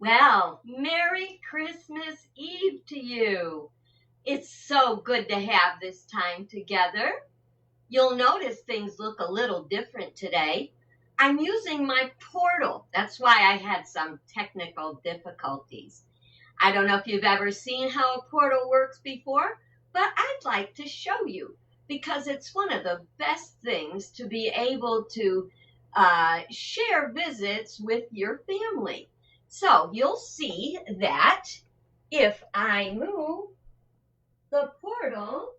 Well, Merry Christmas Eve to you. It's so good to have this time together. You'll notice things look a little different today. I'm using my portal. That's why I had some technical difficulties. I don't know if you've ever seen how a portal works before, but I'd like to show you because it's one of the best things to be able to share visits with your family. So you'll see that if I move, the portal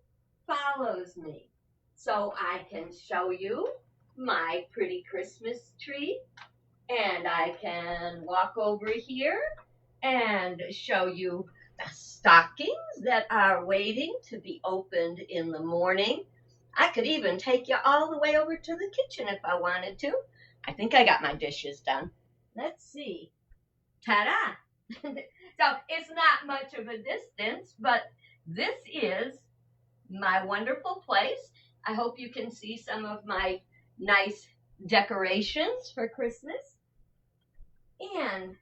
follows me. So I can show you my pretty Christmas tree, and I can walk over here and show you the stockings that are waiting to be opened in the morning. I could even take you all the way over to the kitchen if I wanted to. I think I got my dishes done. Let's see. Ta-da! So it's not much of a distance, but this is my wonderful place. I hope you can see some of my nice decorations for Christmas. And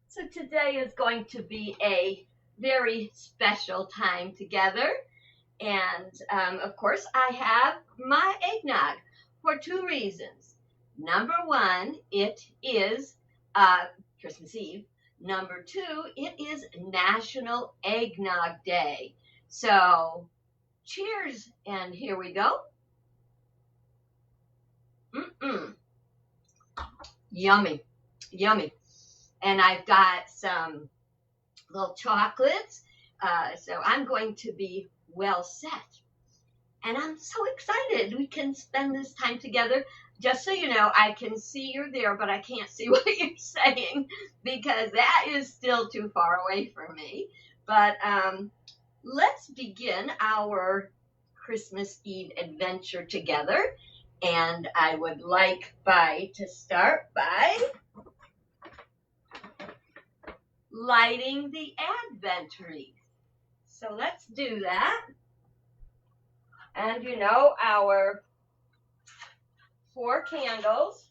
so today is going to be a very special time together. And of course, I have my eggnog for two reasons. Number one, it is Christmas Eve. Number two, it is National Eggnog Day. So cheers, and here we go. Yummy, yummy. And I've got some little chocolates, so I'm going to be well set. And I'm so excited we can spend this time together. Just so you know, I can see you're there, but I can't see what you're saying because that is still too far away from me. But let's begin our Christmas Eve adventure together. And I would like to start by lighting the Advent wreath. So let's do that. And you know, our 4 candles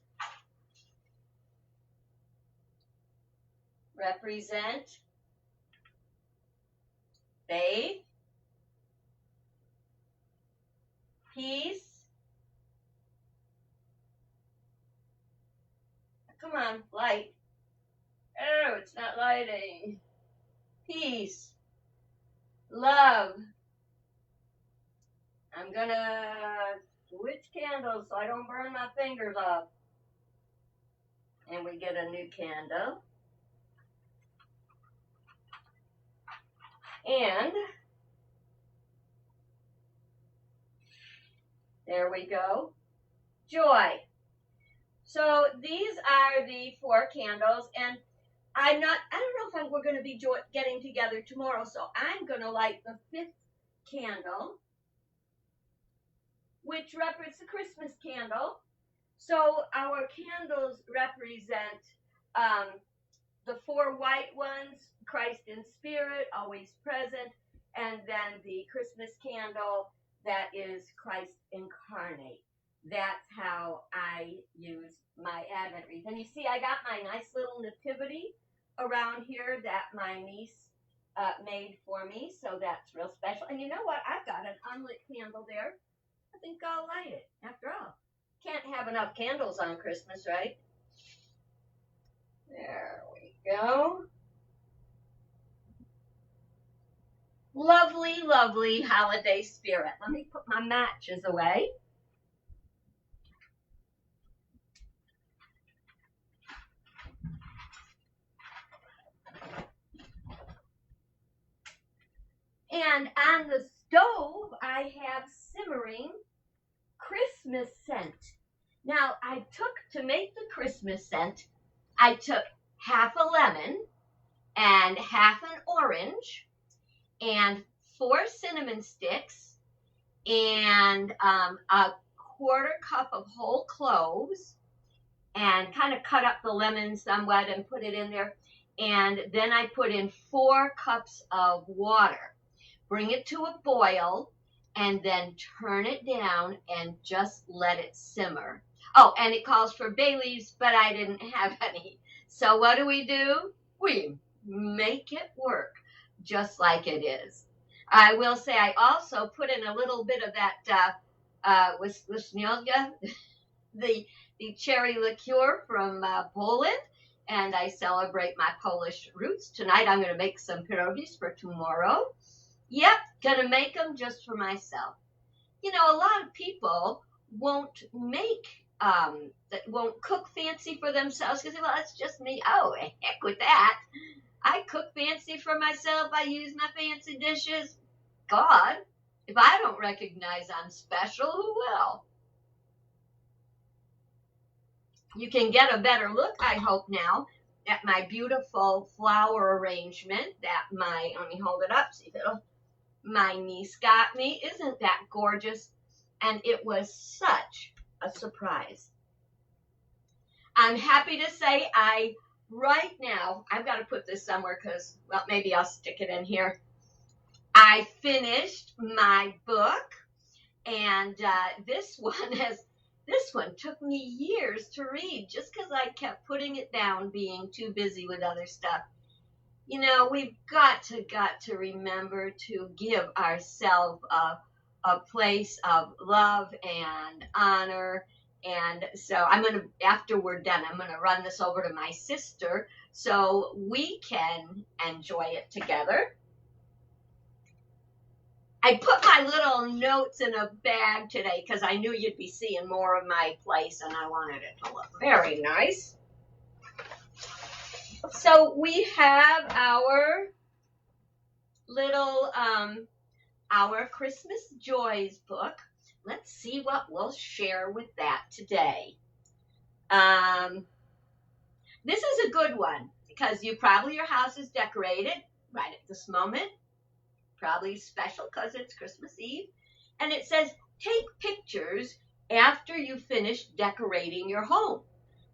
represent faith, peace. Come on, light. Oh, it's not lighting. Peace, love. I'm gonna switch candles so I don't burn my fingers off. And we get a new candle. And there we go. Joy. So these are the 4 candles, and I don't know if we're going to be getting together tomorrow, so I'm going to light the 5th candle, which represents the Christmas candle. So our candles represent the 4 white ones, Christ in spirit, always present, and then the Christmas candle that is Christ incarnate. That's how I use my Advent wreath. And you see, I got my nice little nativity around here that my niece made for me, so that's real special. And you know what? I've got an unlit candle there. I think I'll light it, after all. Can't have enough candles on Christmas, right? There we go. Lovely, lovely holiday spirit. Let me put my matches away. And on the stove, I have simmering Christmas scent. Now, to make the Christmas scent, I took half a lemon and half an orange and 4 cinnamon sticks and a 1/4 cup of whole cloves and kind of cut up the lemon somewhat and put it in there. And then I put in 4 cups of water. Bring it to a boil and then turn it down and just let it simmer. Oh, and it calls for bay leaves, but I didn't have any. So what do? We make it work just like it is. I will say I also put in a little bit of that Wisniewska, the cherry liqueur from Poland, and I celebrate my Polish roots. Tonight I'm going to make some pierogies for tomorrow. Yep, going to make them just for myself. You know, a lot of people won't won't cook fancy for themselves because, well, it's just me. Oh, heck with that. I cook fancy for myself. I use my fancy dishes. God, if I don't recognize I'm special, who will? You can get a better look, I hope now, at my beautiful flower arrangement that let me hold it up, see if my niece got me. Isn't that gorgeous? And it was such a surprise. I'm happy to say right now, I've got to put this somewhere because, well, maybe I'll stick it in here. I finished my book, and this one took me years to read just because I kept putting it down, being too busy with other stuff. You know, we've got to remember to give ourselves a place of love and honor. And so after we're done, I'm going to run this over to my sister so we can enjoy it together. I put my little notes in a bag today because I knew you'd be seeing more of my place and I wanted it to look very nice. So we have our little, our Christmas Joys book. Let's see what we'll share with that today. This is a good one because your house is decorated right at this moment. Probably special because it's Christmas Eve. And it says, take pictures after you finish decorating your home.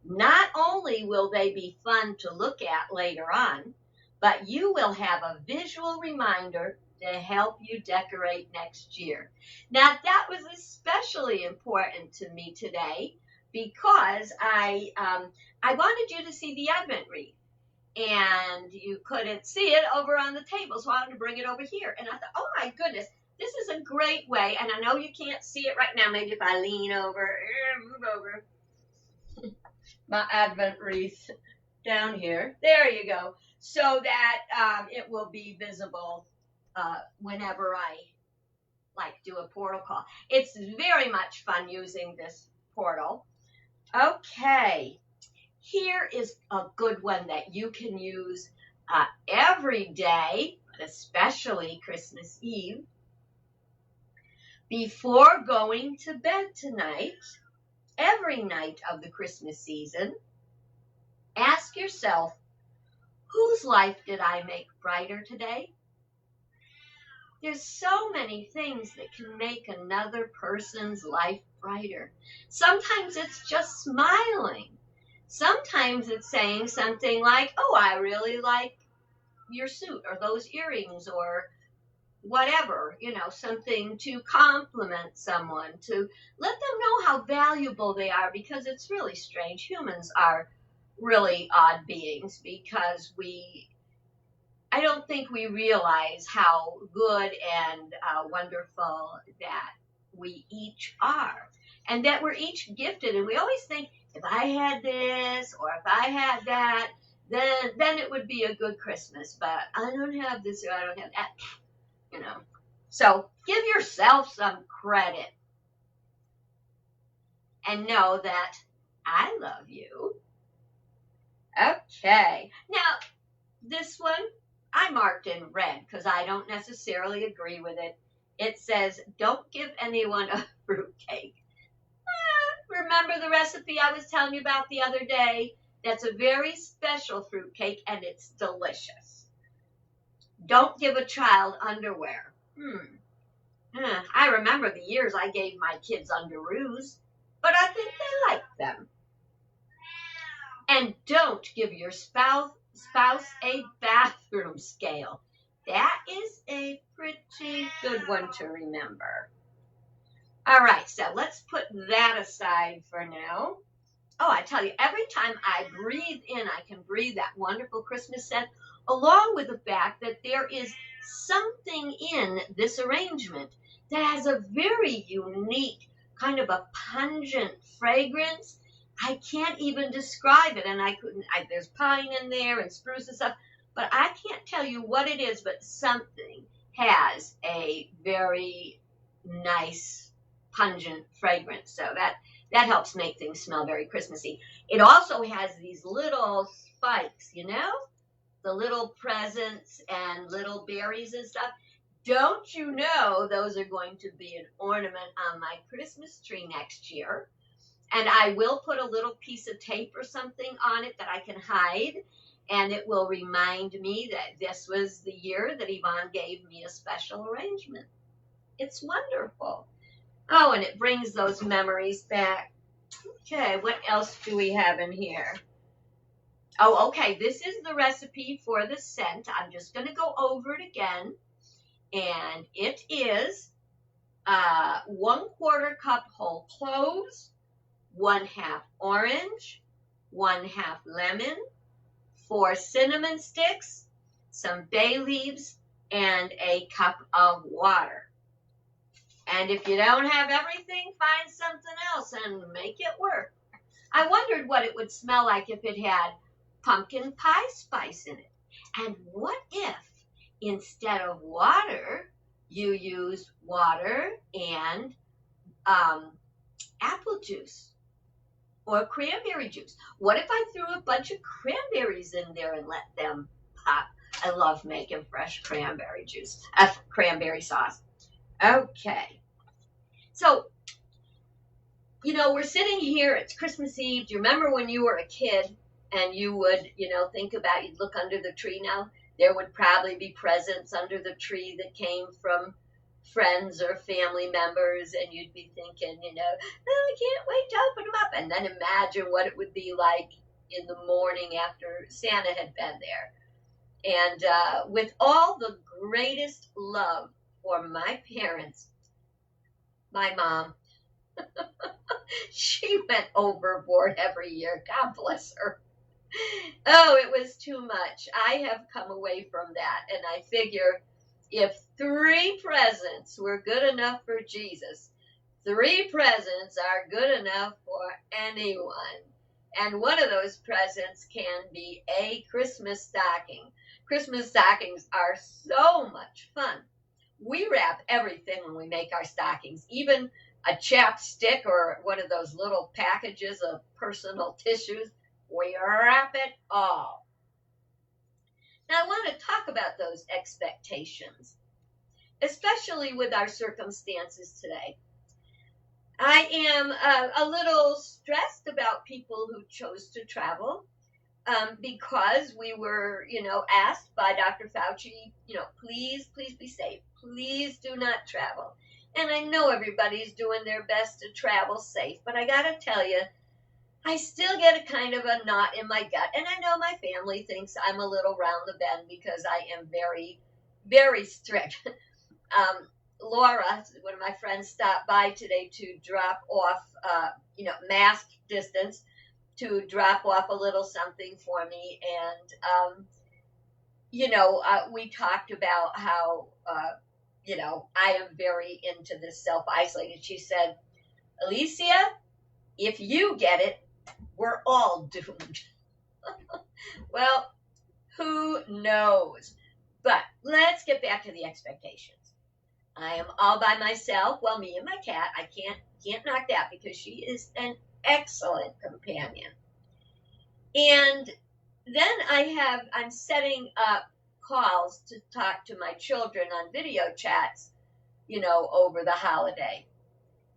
Not only will they be fun to look at later on, but you will have a visual reminder to help you decorate next year. Now, that was especially important to me today because I wanted you to see the Advent wreath. And you couldn't see it over on the table, so I wanted to bring it over here. And I thought, oh my goodness, this is a great way. And I know you can't see it right now. Maybe if I lean over, move over. My Advent wreath down here. There you go. So that it will be visible whenever I do a portal call. It's very much fun using this portal. Okay. Here is a good one that you can use every day, but especially Christmas Eve. Before going to bed tonight, every night of the Christmas season, ask yourself, whose life did I make brighter today? There's so many things that can make another person's life brighter. Sometimes it's just smiling. Sometimes it's saying something like, oh, I really like your suit or those earrings or whatever, something to compliment someone, to let them know how valuable they are, because it's really strange. Humans are really odd beings because I don't think we realize how good and wonderful that we each are and that we're each gifted. And we always think, if I had this or if I had that, then it would be a good Christmas. But I don't have this or I don't have that, So give yourself some credit and know that I love you. Okay. Now, this one I marked in red because I don't necessarily agree with it. It says, don't give anyone a fruitcake. Remember the recipe I was telling you about the other day? That's a very special fruitcake, and it's delicious. Don't give a child underwear. I remember the years I gave my kids underoos, but I think they liked them. And don't give your spouse a bathroom scale. That is a pretty good one to remember. All right, so let's put that aside for now. Oh, I tell you, every time I breathe in, I can breathe that wonderful Christmas scent, along with the fact that there is something in this arrangement that has a very unique, kind of a pungent fragrance. I can't even describe it, and there's pine in there and spruce and stuff, but I can't tell you what it is, but something has a very nice, pungent fragrance. So that helps make things smell very Christmassy. It also has these little spikes, the little presents and little berries and stuff. Don't you know those are going to be an ornament on my Christmas tree next year? And I will put a little piece of tape or something on it that I can hide, and it will remind me that this was the year that Yvonne gave me a special arrangement. It's wonderful. Oh, and it brings those memories back. Okay, what else do we have in here? Oh, okay, this is the recipe for the scent. I'm just going to go over it again. And it is 1/4 cup whole cloves, 1/2 orange, 1/2 lemon, 4 cinnamon sticks, some bay leaves, and a cup of water. And if you don't have everything, find something else and make it work. I wondered what it would smell like if it had pumpkin pie spice in it. And what if instead of water, you used water and apple juice or cranberry juice? What if I threw a bunch of cranberries in there and let them pop? I love making fresh cranberry juice, cranberry sauce. Okay. So, we're sitting here, it's Christmas Eve. Do you remember when you were a kid and you would, think about, you'd look under the tree now? There would probably be presents under the tree that came from friends or family members, and you'd be thinking, I can't wait to open them up. And then imagine what it would be like in the morning after Santa had been there. And with all the greatest love for my parents, my mom, she went overboard every year. God bless her. Oh, it was too much. I have come away from that, and I figure if 3 presents were good enough for Jesus, 3 presents are good enough for anyone. And one of those presents can be a Christmas stocking. Christmas stockings are so much fun. We wrap everything when we make our stockings, even a chapstick or one of those little packages of personal tissues. We wrap it all. Now, I want to talk about those expectations, especially with our circumstances today. I am a little stressed about people who chose to travel because we were, asked by Dr. Fauci, please be safe. Please do not travel. And I know everybody's doing their best to travel safe, but I got to tell you, I still get a kind of a knot in my gut. And I know my family thinks I'm a little round the bend because I am very, very strict. Laura, one of my friends, stopped by today to drop off, mask distance, to drop off a little something for me. And, we talked about how, I am very into this self-isolating. She said, Alicia, if you get it, we're all doomed. Well, who knows? But let's get back to the expectations. I am all by myself. Well, me and my cat. I can't knock that because she is an excellent companion. And then I'm setting up calls to talk to my children on video chats, over the holiday.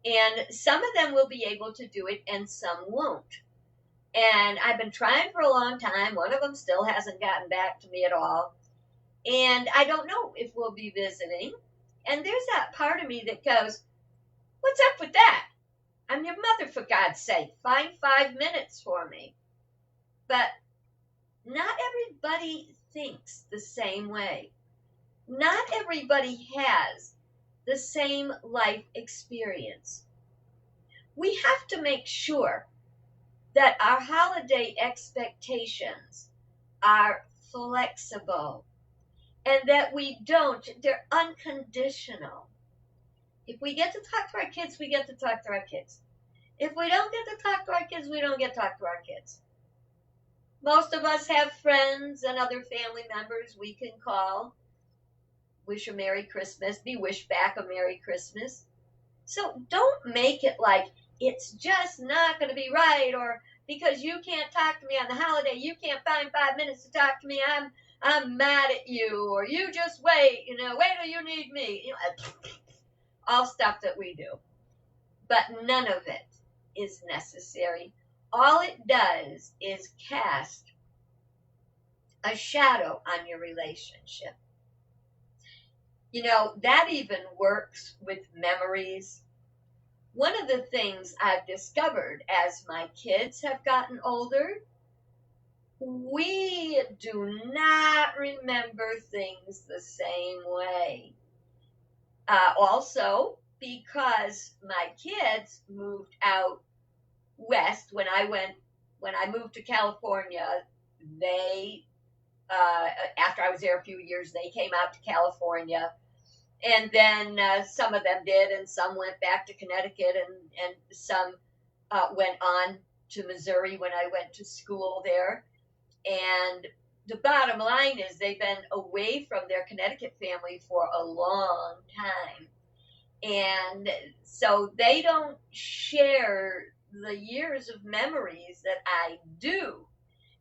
And some of them will be able to do it and some won't. And I've been trying for a long time. One of them still hasn't gotten back to me at all. And I don't know if we'll be visiting. And there's that part of me that goes, what's up with that? I'm your mother, for God's sake. Find 5 minutes for me. But not everybody thinks the same way. Not everybody has the same life experience. We have to make sure that our holiday expectations are flexible and that they're unconditional. If we get to talk to our kids, we get to talk to our kids. If we don't get to talk to our kids, we don't get to talk to our kids. Most of us have friends and other family members we can call, wish a Merry Christmas, be wished back a Merry Christmas. So don't make it like it's just not going to be right, or because you can't talk to me on the holiday, you can't find 5 minutes to talk to me, I'm mad at you, or you just wait, wait till you need me. All stuff that we do. But none of it is necessary. All it does is cast a shadow on your relationship. That even works with memories. One of the things I've discovered as my kids have gotten older, we do not remember things the same way. Also, because my kids moved out west when I moved to California, they after I was there a few years, they came out to California, and then some of them did, and some went back to Connecticut, and some went on to Missouri when I went to school there. And the bottom line is they've been away from their Connecticut family for a long time. And so they don't share the years of memories that I do.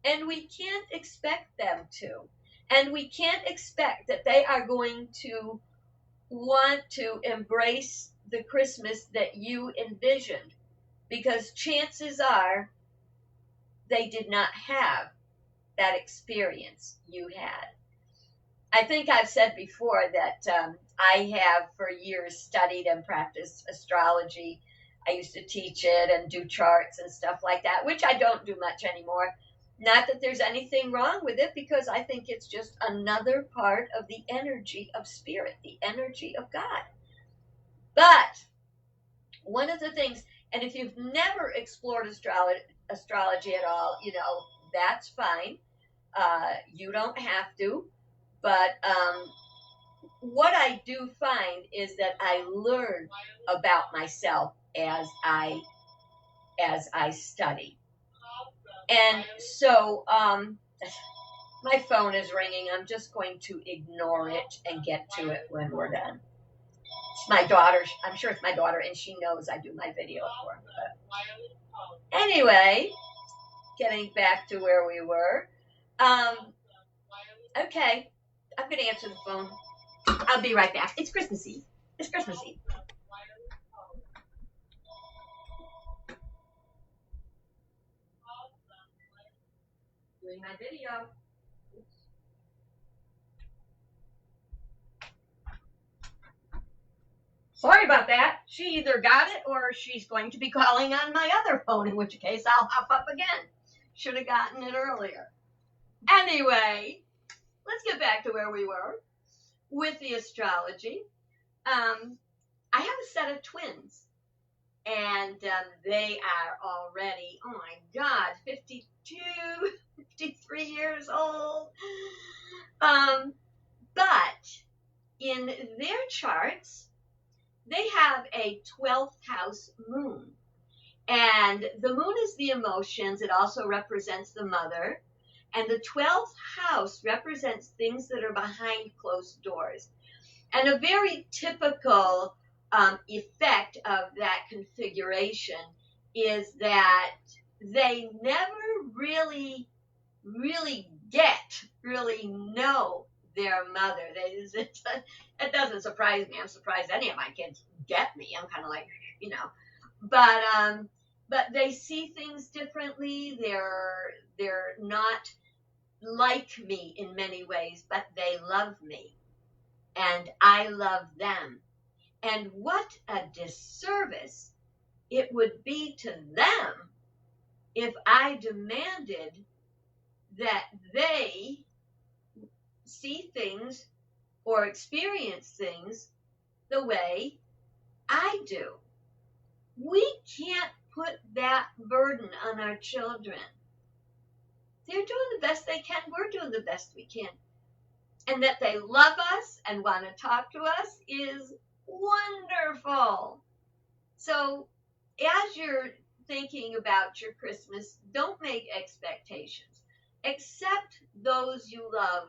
And we can't expect them to. And we can't expect that they are going to want to embrace the Christmas that you envisioned, because chances are they did not have that experience you had. I think I've said before that I have for years studied and practiced astrology. I used to teach it and do charts and stuff like that, which I don't do much anymore. Not that there's anything wrong with it, because I think it's just another part of the energy of spirit, the energy of God. But one of the things, and if you've never explored astrology at all, that's fine. You don't have to. But what I do find is that I learn about myself as I study. And so my phone is ringing. I'm just going to ignore it and get to it when we're done. It's my daughter. I'm sure it's my daughter, and she knows I do my video for her. But anyway, getting back to where we were. Okay, I'm going to answer the phone. I'll be right back. It's Christmas Eve. It's Christmas Eve. Doing my video. Sorry about that. She either got it or she's going to be calling on my other phone, in which case I'll hop up again. Should have gotten it earlier. Anyway, let's get back to where we were with the astrology. I have a set of twins, and they are already, oh my God, 52, 53 years old. But in their charts, they have a 12th house moon. And the moon is the emotions. It also represents the mother. And the 12th house represents things that are behind closed doors. And a very typical effect of that configuration is that they never really know their mother. It doesn't surprise me. I'm surprised any of my kids get me. I'm kind of like, but they see things differently. They're not like me in many ways, but they love me, and I love them. And what a disservice it would be to them if I demanded that they see things or experience things the way I do. We can't put that burden on our children. They're doing the best they can. We're doing the best we can. And that they love us and want to talk to us is wonderful. So as you're thinking about your Christmas, don't make expectations. Accept those you love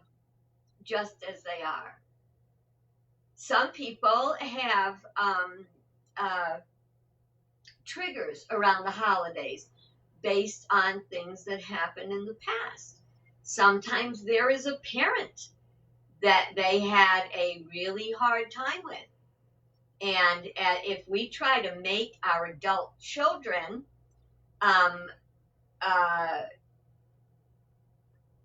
just as they are. Some people have triggers around the holidays based on things that happened in the past. Sometimes there is a parent that they had a really hard time with. And if we try to make our adult children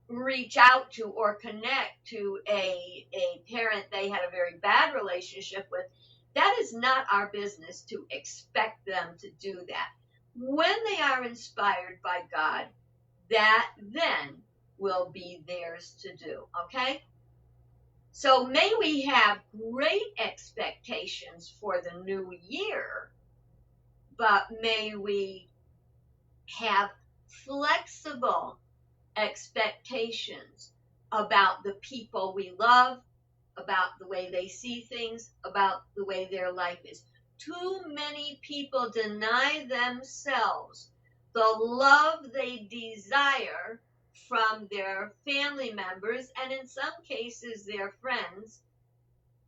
reach out to or connect to a parent they had a very bad relationship with, that is not our business to expect them to do that. When they are inspired by God, that then will be theirs to do, okay? So may we have great expectations for the new year, but may we have flexible expectations about the people we love, about the way they see things, about the way their life is. Too many people deny themselves the love they desire from their family members and in some cases their friends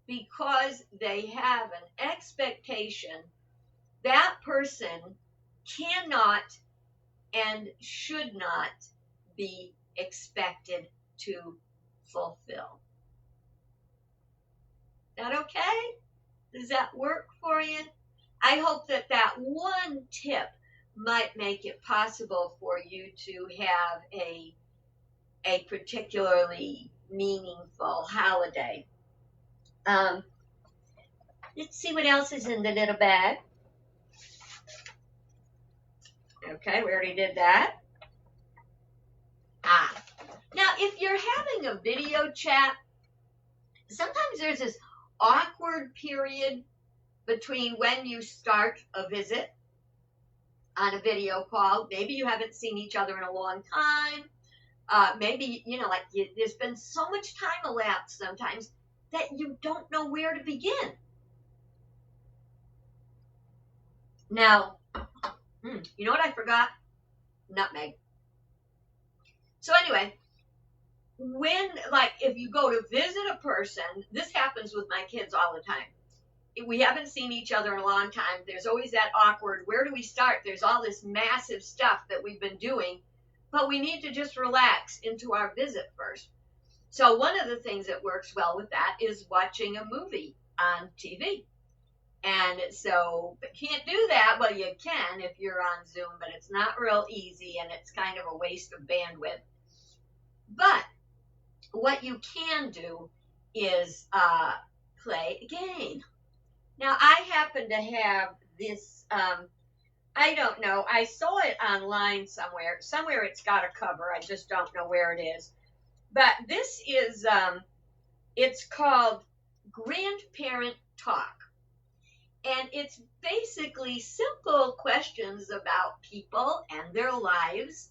because they have an expectation that person cannot and should not be expected to fulfill. Is that okay? Does that work for you? I hope that that one tip might make it possible for you to have a particularly meaningful holiday. Let's see what else is in the little bag. Okay, we already did that. Now if you're having a video chat, sometimes there's this awkward period between when you start a visit on a video call. Maybe you haven't seen each other in a long time. Maybe, there's been so much time elapsed sometimes that you don't know where to begin. Now, you know what I forgot? Nutmeg. So anyway, if you go to visit a person, this happens with my kids all the time. We haven't seen each other in a long time. There's always that awkward, where do we start? There's all this massive stuff that we've been doing, but we need to just relax into our visit first. So one of the things that works well with that is watching a movie on TV. And so, but can't do that. Well, you can if you're on Zoom, but it's not real easy and it's kind of a waste of bandwidth. But what you can do is play a game. Now, I happen to have this, I don't know, I saw it online somewhere. Somewhere it's got a cover. I just don't know where it is. But this is, it's called Grandparent Talk. And it's basically simple questions about people and their lives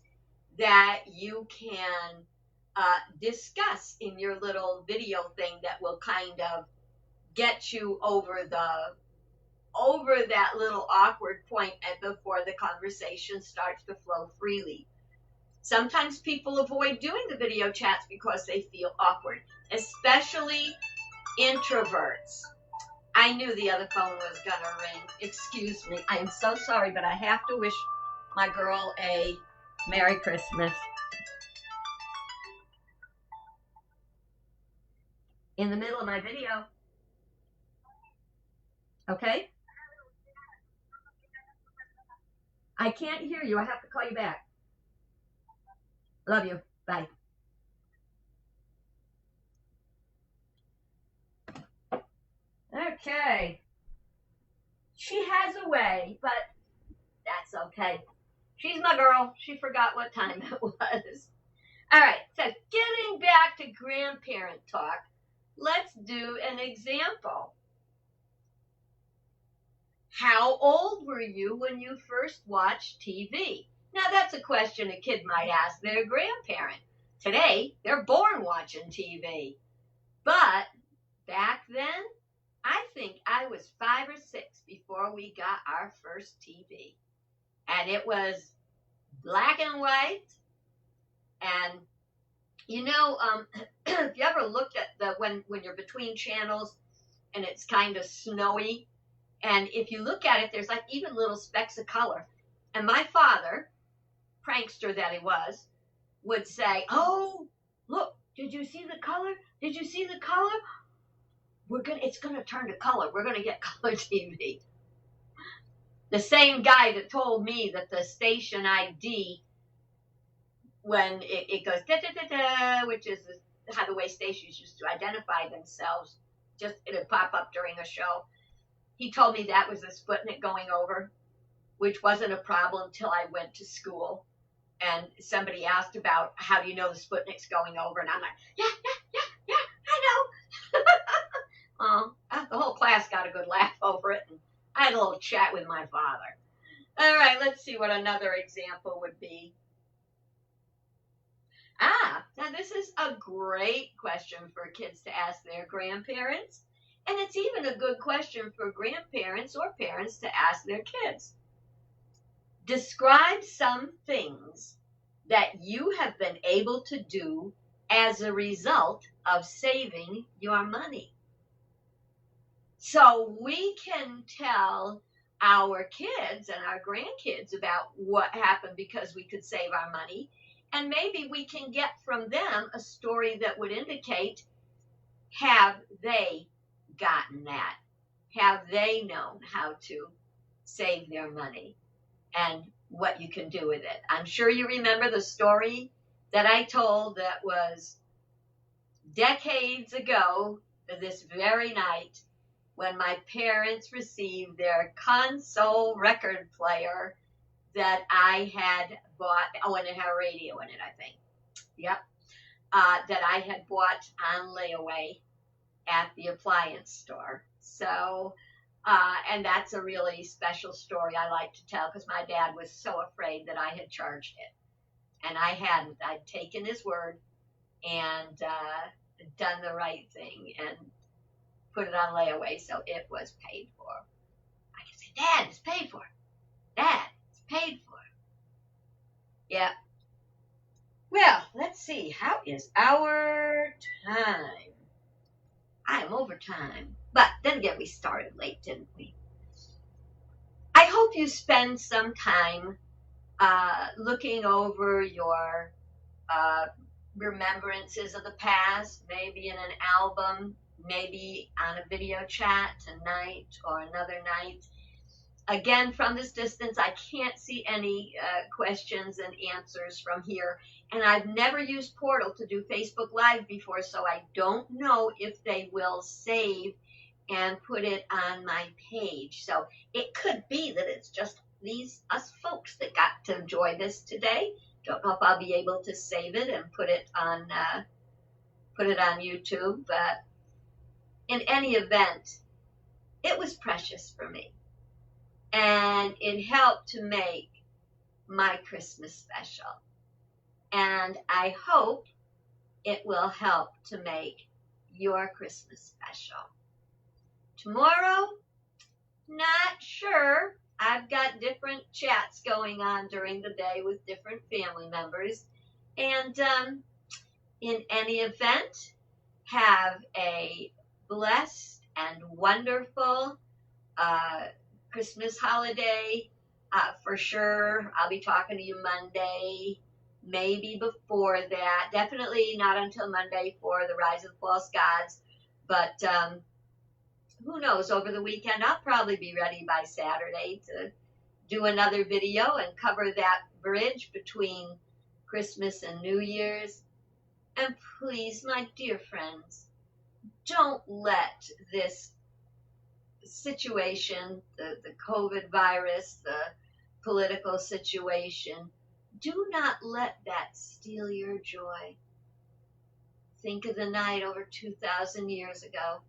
that you can discuss in your little video thing that will kind of get you over that little awkward point before the conversation starts to flow freely. Sometimes people avoid doing the video chats because they feel awkward, especially introverts. I knew the other phone was going to ring. Excuse me. I'm so sorry, but I have to wish my girl a Merry Christmas. In the middle of my video. Okay? I can't hear you. I have to call you back. Love you. Bye. Okay. She has a way, but that's okay. She's my girl. She forgot what time it was. All right. So getting back to grandparent talk, let's do an example. How old were you when you first watched TV? Now, that's a question a kid might ask their grandparent. Today, they're born watching TV. But back then, I think I was 5 or 6 before we got our first TV. And it was black and white. And, if you ever looked at when you're between channels and it's kind of snowy, and if you look at it, there's like even little specks of color. And my father, prankster that he was, would say, "Oh, look, did you see the color? Did you see the color? It's gonna turn to color. We're gonna get color TV." The same guy that told me that the station ID, when it goes da da da da, which is how the way stations used to identify themselves, just it'd pop up during a show. He told me that was the Sputnik going over, which wasn't a problem till I went to school. And somebody asked about, how do you know the Sputnik's going over? And I'm like, yeah, I know. The whole class got a good laugh over it. And I had a little chat with my father. All right, let's see what another example would be. Now this is a great question for kids to ask their grandparents. And it's even a good question for grandparents or parents to ask their kids. Describe some things that you have been able to do as a result of saving your money. So we can tell our kids and our grandkids about what happened because we could save our money. And maybe we can get from them a story that would indicate, have they gotten that? Have they known how to save their money and what you can do with it? I'm sure you remember the story that I told that was decades ago this very night when my parents received their console record player that I had bought. Oh, and it had a radio in it, I think. Yep. That I had bought on layaway at the appliance store. So, and that's a really special story I like to tell because my dad was so afraid that I had charged it. And I hadn't. I'd taken his word and done the right thing and put it on layaway, so it was paid for. I can say, Dad, it's paid for. Dad, it's paid for. Yeah. Well, let's see. How is our time? I am over time. But then again, we started late, didn't we? I hope you spend some time looking over your remembrances of the past, maybe in an album, maybe on a video chat tonight or another night. Again, from this distance, I can't see any questions and answers from here. And I've never used Portal to do Facebook Live before, so I don't know if they will save and put it on my page. So it could be that it's just us folks that got to enjoy this today. Don't know if I'll be able to save it and put it on YouTube, but in any event, it was precious for me. And it helped to make my Christmas special. And I hope it will help to make your Christmas special. Tomorrow, not sure. I've got different chats going on during the day with different family members. And in any event, have a blessed and wonderful Christmas holiday. For sure, I'll be talking to you Monday, maybe before that. Definitely not until Monday for the Rise of False Gods. But who knows, over the weekend, I'll probably be ready by Saturday to do another video and cover that bridge between Christmas and New Year's. And please, my dear friends, don't let this situation, the COVID virus, the political situation, do not let that steal your joy. Think of the night over 2,000 years ago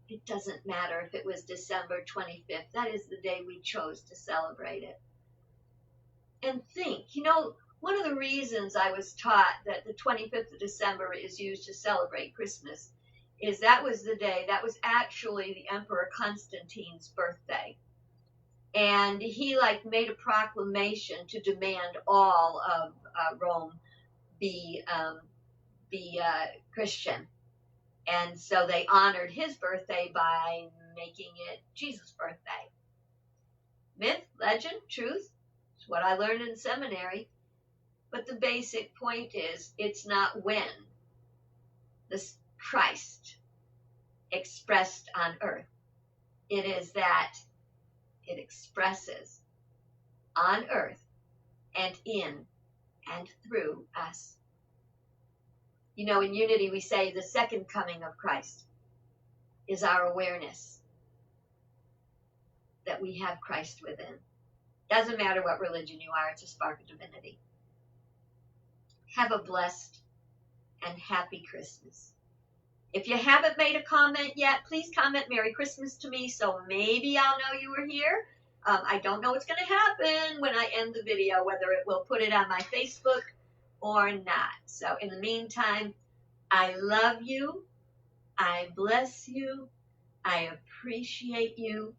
It doesn't matter if it was December 25th. That is the day we chose to celebrate it. And think, one of the reasons I was taught that the 25th of December is used to celebrate Christmas is that was the day, that was actually the Emperor Constantine's birthday. And he made a proclamation to demand all of Rome be Christian. And so they honored his birthday by making it Jesus' birthday. Myth, legend, truth, it's what I learned in seminary. But the basic point is, it's not when this Christ expressed on earth. It is that it expresses on earth and in and through us. In Unity we say the second coming of Christ is our awareness that we have Christ within. Doesn't matter what religion you are, it's a spark of divinity. Have a blessed and happy Christmas. If you haven't made a comment yet, please comment Merry Christmas to me so maybe I'll know you were here. I don't know what's going to happen when I end the video, whether it will put it on my Facebook or not. So in the meantime, I love you. I bless you. I appreciate you.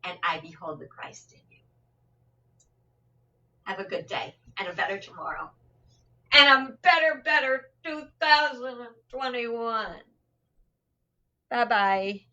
And I behold the Christ in you. Have a good day and a better tomorrow. And a better 2021. Bye-bye.